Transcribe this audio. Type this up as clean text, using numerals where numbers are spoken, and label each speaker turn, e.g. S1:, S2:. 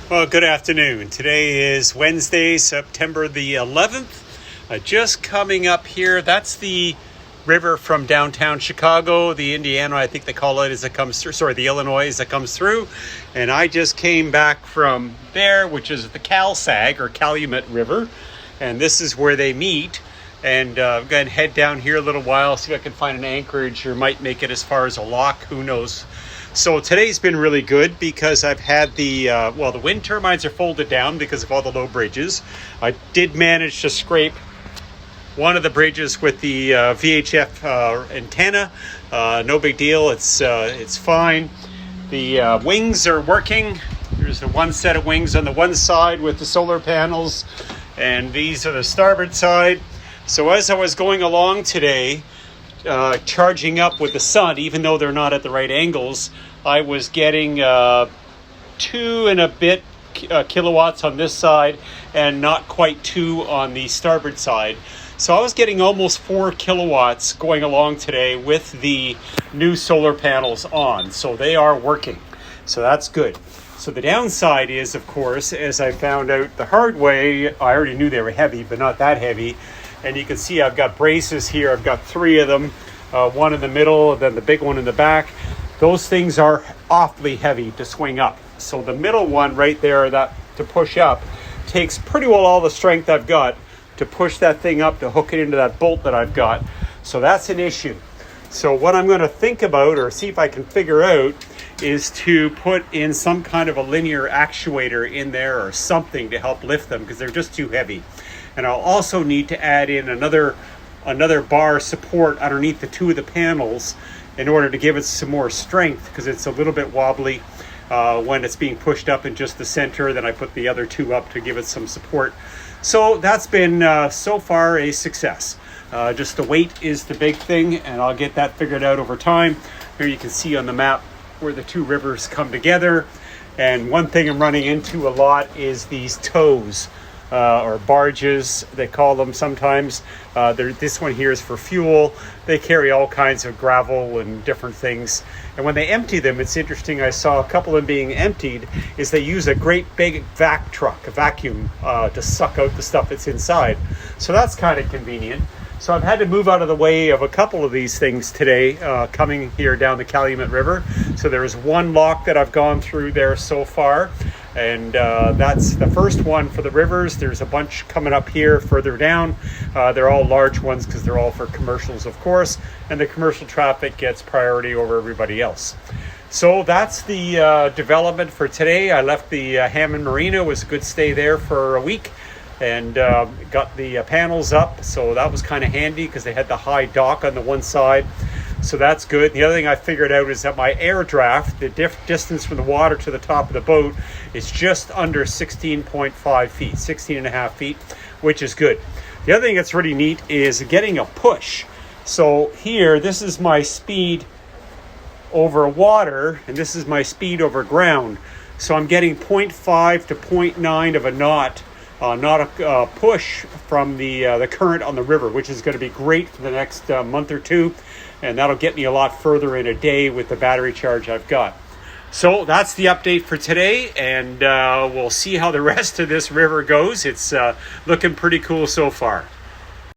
S1: Well, good afternoon. Today is Wednesday, September the 11th. Just coming up here, that's the river from downtown Chicago, the Indiana, I think they call it, as it comes through, the Illinois as it comes through. And I just came back from there, which is the Calsag or Calumet River. And this is where they meet. And I'm going to head down here a little while, see if I can find an anchorage or might make it as far as a lock, who knows. So today's been really good because I've had the wind turbines are folded down because of all the low bridges. I did manage to scrape one of the bridges with the VHF antenna. No big deal, it's fine. The wings are working. There's the one set of wings on the one side with the solar panels, and these are the starboard side. So as I was going along today, charging up with the sun, even though they're not at the right angles, I was getting 2 and a bit kilowatts on this side and not quite 2 on the starboard side. So I was getting almost 4 kilowatts going along today with the new solar panels on. So they are working. So that's good. So the downside is, of course, as I found out the hard way, I already knew they were heavy, but not that heavy. And you can see I've got braces here. I've got 3 of them, one in the middle and then the big one in the back. Those things are awfully heavy to swing up. So the middle one right there, that to push up, takes pretty well all the strength I've got to push that thing up to hook it into that bolt that I've got. So that's an issue. So what I'm going to think about or see if I can figure out is to put in some kind of a linear actuator in there or something to help lift them because they're just too heavy. And I'll also need to add in another bar support underneath the 2 of the panels in order to give it some more strength because it's a little bit wobbly when it's being pushed up in just the center. Then I put the other 2 up to give it some support. So that's been so far a success. Just the weight is the big thing, and I'll get that figured out over time. Here you can see on the map where the 2 rivers come together. And one thing I'm running into a lot is these tows. Or barges, they call them sometimes. This one here is for fuel. They carry all kinds of gravel and different things. And when they empty them, it's interesting, I saw a couple of them being emptied, is they use a great big vac truck, a vacuum, to suck out the stuff that's inside. So that's kind of convenient. So I've had to move out of the way of a couple of these things today, coming here down the Calumet River. So there's one lock that I've gone through there so far. And that's the first one for the rivers. There's a bunch coming up here further down. They're all large ones because they're all for commercials, of course. And the commercial traffic gets priority over everybody else. So that's the development for today. I left the Hammond Marina. It was a good stay there for a week. And got the panels up. So that was kind of handy because they had the high dock on the one side. So that's good. The other thing I figured out is that my air draft, the distance from the water to the top of the boat, is just under 16.5 feet, 16 and a half feet, which is good. The other thing that's really neat is getting a push. So here, this is my speed over water, and this is my speed over ground. So I'm getting 0.5 to 0.9 of a knot, not a push from the current on the river, which is going to be great for the next month or two. And that'll get me a lot further in a day with the battery charge I've got. So that's the update for today, and we'll see how the rest of this river goes. It's looking pretty cool so far.